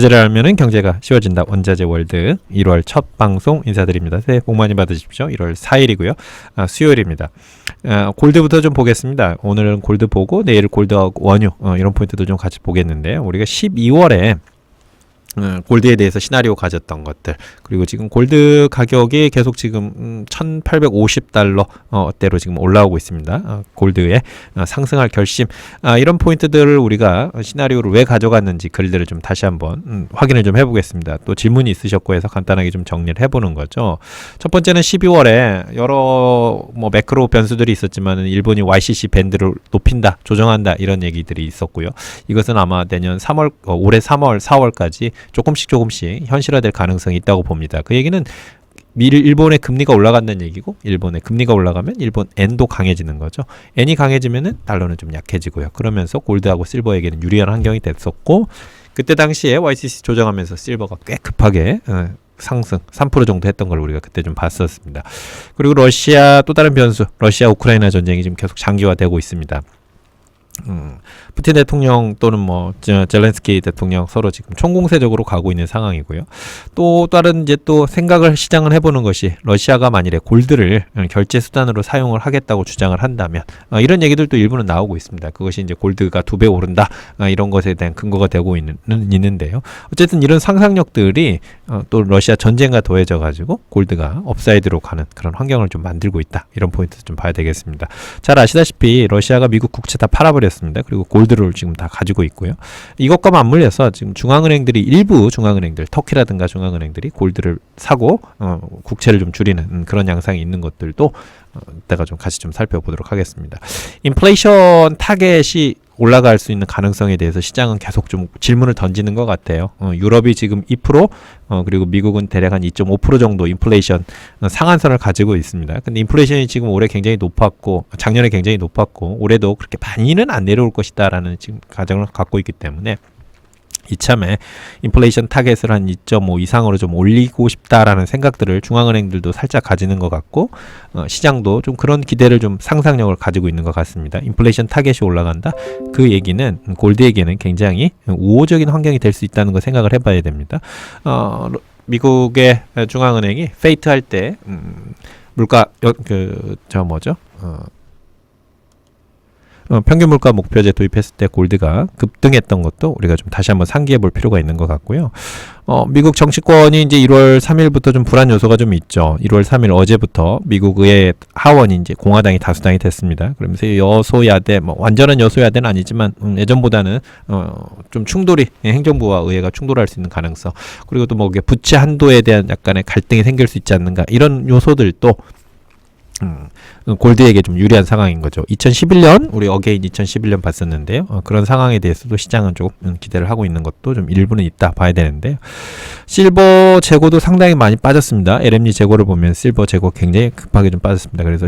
원자재를 알면은 경제가 쉬워진다. 원자재 월드 1월 첫 방송 인사드립니다. 새해 복 많이 받으십시오. 1월 4일이고요. 수요일입니다. 골드부터 좀 보겠습니다. 오늘은 골드 보고 내일 골드하고 원유 이런 포인트도 좀 같이 보겠는데요. 우리가 12월에 골드에 대해서 시나리오 가졌던 것들, 그리고 지금 골드 가격이 계속 지금 1850달러 대로 지금 올라오고 있습니다. 골드의 상승할 결심, 이런 포인트들을 우리가 시나리오를 왜 가져갔는지 글들을 좀 다시 한번 확인을 좀 해보겠습니다. 또 질문이 있으셨고 해서 간단하게 좀 정리를 해보는 거죠. 첫 번째는 12월에 여러 매크로 변수들이 있었지만 일본이 YCC 밴드를 높인다, 조정한다 이런 얘기들이 있었고요. 이것은 아마 내년 3월, 올해 3월, 4월까지 조금씩 현실화될 가능성이 있다고 봅니다. 그 얘기는 일본의 금리가 올라간다는 얘기고, 일본의 금리가 올라가면 일본 엔도 강해지는 거죠. 엔이 강해지면은 달러는 좀 약해지고요. 그러면서 골드하고 실버에게는 유리한 환경이 됐었고, 그때 당시에 YCC 조정하면서 실버가 꽤 급하게 상승 3% 정도 했던 걸 우리가 그때 좀 봤었습니다. 그리고 러시아 또 다른 변수, 러시아 우크라이나 전쟁이 지금 계속 장기화되고 있습니다. 푸틴 대통령 또는 젤렌스키 대통령 서로 지금 총공세적으로 가고 있는 상황이고요. 또 다른 이제 또 생각을 시장을 해보는 것이, 러시아가 만일에 골드를 결제 수단으로 사용을 하겠다고 주장을 한다면 이런 얘기들도 일부는 나오고 있습니다. 그것이 이제 골드가 2배 오른다, 이런 것에 대한 근거가 되고 있는데요. 어쨌든 이런 상상력들이 또 러시아 전쟁과 더해져 가지고 골드가 업사이드로 가는 그런 환경을 좀 만들고 있다, 이런 포인트 좀 봐야 되겠습니다. 잘 아시다시피 러시아가 미국 국채 다 팔아버렸습니다. 그리고 골드를 지금 다 가지고 있고요. 이것과 맞물려서 지금 중앙은행들이, 일부 중앙은행들, 터키라든가 중앙은행들이 골드를 사고 국채를 좀 줄이는 그런 양상이 있는 것들도 이따가 좀 같이 좀 살펴보도록 하겠습니다. 인플레이션 타겟이 올라갈 수 있는 가능성에 대해서 시장은 계속 좀 질문을 던지는 것 같아요. 유럽이 지금 2%, 그리고 미국은 대략 한 2.5% 정도 인플레이션 상한선을 가지고 있습니다. 근데 인플레이션이 지금 올해 굉장히 높았고, 작년에 굉장히 높았고, 올해도 그렇게 많이는 안 내려올 것이다라는 지금 가정을 갖고 있기 때문에 이참에 인플레이션 타겟을 한 2.5 이상으로 좀 올리고 싶다라는 생각들을 중앙은행들도 살짝 가지는 것 같고, 시장도 좀 그런 기대를, 좀 상상력을 가지고 있는 것 같습니다. 인플레이션 타겟이 올라간다, 그 얘기는 골드에게는 굉장히 우호적인 환경이 될 수 있다는 걸 생각을 해봐야 됩니다. 미국의 중앙은행이 페이트 할 때 물가 평균 물가 목표제 도입했을 때 골드가 급등했던 것도 우리가 좀 다시 한번 상기해 볼 필요가 있는 것 같고요. 미국 정치권이 이제 1월 3일부터 좀 불안 요소가 좀 있죠. 1월 3일 어제부터 미국의 하원이 이제 공화당이 다수당이 됐습니다. 그러면서 여소야대, 완전한 여소야대는 아니지만 예전보다는 좀 충돌이, 행정부와 의회가 충돌할 수 있는 가능성, 그리고 또 부채 한도에 대한 약간의 갈등이 생길 수 있지 않는가, 이런 요소들도 골드에게 좀 유리한 상황인 거죠. 2011년 우리 어게인 2011년 봤었는데요. 그런 상황에 대해서도 시장은 조금 기대를 하고 있는 것도 좀 일부는 있다 봐야 되는데요. 실버 재고도 상당히 많이 빠졌습니다. LME 재고를 보면 실버 재고 굉장히 급하게 좀 빠졌습니다. 그래서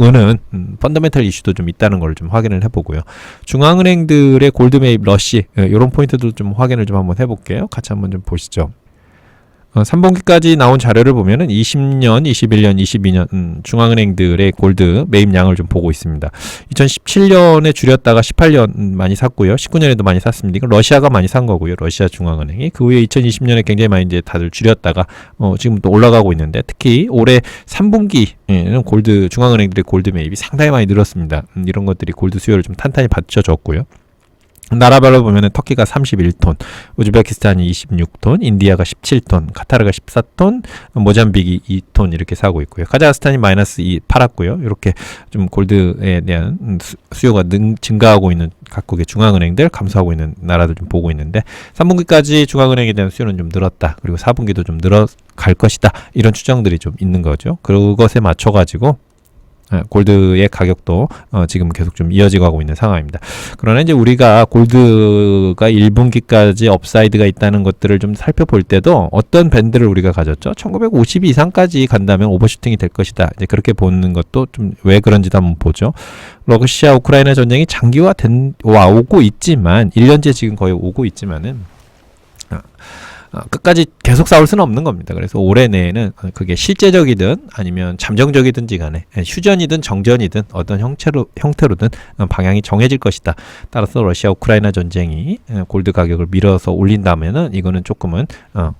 은은 펀더멘털 이슈도 좀 있다는 걸 좀 확인을 해보고요. 중앙은행들의 골드 매입 러시, 이런 포인트도 좀 확인을 좀 한번 해볼게요. 같이 한번 좀 보시죠. 3분기까지 나온 자료를 보면은 20년, 21년, 22년 중앙은행들의 골드 매입량을 좀 보고 있습니다. 2017년에 줄였다가 18년 많이 샀고요. 19년에도 많이 샀습니다. 이건 러시아가 많이 산 거고요. 러시아 중앙은행이. 그 후에 2020년에 굉장히 많이 이제 다들 줄였다가 지금 또 올라가고 있는데, 특히 올해 3분기에는 골드, 중앙은행들의 골드 매입이 상당히 많이 늘었습니다. 이런 것들이 골드 수요를 좀 탄탄히 받쳐줬고요. 나라별로 보면은 터키가 31톤, 우즈베키스탄이 26톤, 인디아가 17톤, 카타르가 14톤, 모잠빅이 2톤 이렇게 사고 있고요. 카자흐스탄이 마이너스 2 팔았고요. 이렇게 좀 골드에 대한 수요가 증가하고 있는 각국의 중앙은행들, 감소하고 있는 나라들 좀 보고 있는데, 3분기까지 중앙은행에 대한 수요는 좀 늘었다, 그리고 4분기도 좀 늘어갈 것이다, 이런 추정들이 좀 있는 거죠. 그것에 맞춰가지고 골드의 가격도 지금 계속 좀 이어지고 하고 있는 상황입니다. 그러나 이제 우리가 골드가 1분기까지 업사이드가 있다는 것들을 좀 살펴볼 때도 어떤 밴드를 우리가 가졌죠? 1950 이상까지 간다면 오버슈팅이 될 것이다, 이제 그렇게 보는 것도 좀 왜 그런지도 한번 보죠. 러시아 우크라이나 전쟁이 장기화 오고 있지만, 1년째 지금 거의 오고 있지만은 끝까지 계속 싸울 수는 없는 겁니다. 그래서 올해 내에는 그게 실제적이든 아니면 잠정적이든지 간에 휴전이든 정전이든 어떤 형태로든 방향이 정해질 것이다. 따라서 러시아 우크라이나 전쟁이 골드 가격을 밀어서 올린다면은 이거는 조금은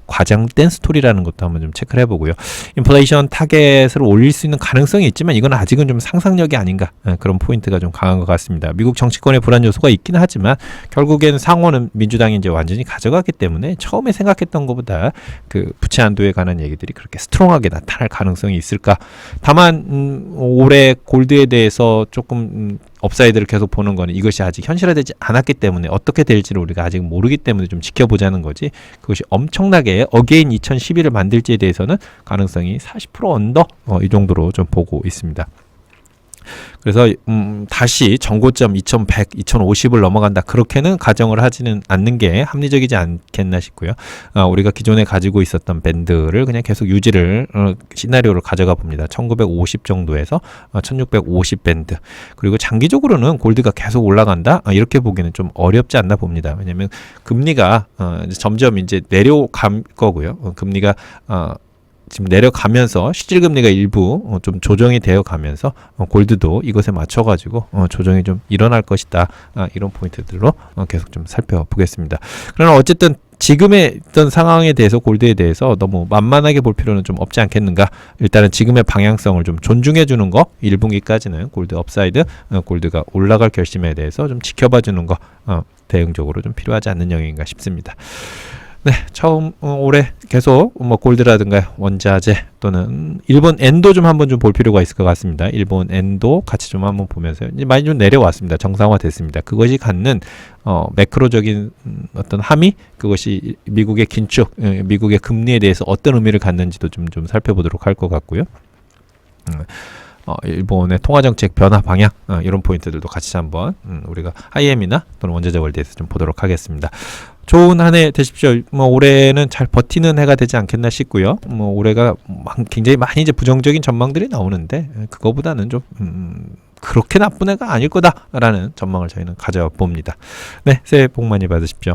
과장된 스토리라는 것도 한번 좀 체크를 해보고요. 인플레이션 타겟을 올릴 수 있는 가능성이 있지만 이건 아직은 좀 상상력이 아닌가, 그런 포인트가 좀 강한 것 같습니다. 미국 정치권의 불안 요소가 있긴 하지만 결국엔 상원은 민주당이 이제 완전히 가져가기 때문에 처음에 생각했던 것보다 그 부채 한도에 관한 얘기들이 그렇게 스트롱하게 나타날 가능성이 있을까. 다만 올해 골드에 대해서 조금 업사이드를 계속 보는 거는 이것이 아직 현실화되지 않았기 때문에 어떻게 될지를 우리가 아직 모르기 때문에 좀 지켜보자는 거지, 그것이 엄청나게 어게인 2011을 만들지에 대해서는 가능성이 40% 언더 이 정도로 좀 보고 있습니다. 그래서 다시 정고점 2100, 2050을 넘어간다, 그렇게는 가정을 하지는 않는 게 합리적이지 않겠나 싶고요. 우리가 기존에 가지고 있었던 밴드를 그냥 계속 유지를 시나리오를 가져가 봅니다. 1950 정도에서 1650 밴드. 그리고 장기적으로는 골드가 계속 올라간다, 이렇게 보기는 좀 어렵지 않나 봅니다. 왜냐하면 금리가 점점 이제 내려갈 거고요. 금리가 지금 내려가면서 실질금리가 일부 좀 조정이 되어 가면서 골드도 이것에 맞춰가지고 조정이 좀 일어날 것이다. 이런 포인트들로 계속 좀 살펴보겠습니다. 그러나 어쨌든 지금의 어떤 상황에 대해서 골드에 대해서 너무 만만하게 볼 필요는 좀 없지 않겠는가. 일단은 지금의 방향성을 좀 존중해 주는 거, 1분기까지는 골드 업사이드, 골드가 올라갈 결심에 대해서 좀 지켜봐 주는 거 대응적으로 좀 필요하지 않는 영역인가 싶습니다. 네, 처음 올해 계속 뭐 골드라든가 원자재 또는 일본 엔도 좀 한번 좀 볼 필요가 있을 것 같습니다. 일본 엔도 같이 좀 한번 보면서 이제 많이 좀 내려왔습니다. 정상화 됐습니다. 그것이 갖는 매크로적인 어떤 함의, 그것이 미국의 긴축, 미국의 금리에 대해서 어떤 의미를 갖는지도 좀 살펴보도록 할 것 같고요. 일본의 통화정책 변화 방향, 이런 포인트들도 같이 한번 우리가 IM이나 또는 원자재 월드에서 좀 보도록 하겠습니다. 좋은 한 해 되십시오. 올해는 잘 버티는 해가 되지 않겠나 싶고요. 올해가 굉장히 많이 이제 부정적인 전망들이 나오는데 그거보다는 좀 그렇게 나쁜 해가 아닐 거다라는 전망을 저희는 가져봅니다. 네, 새해 복 많이 받으십시오.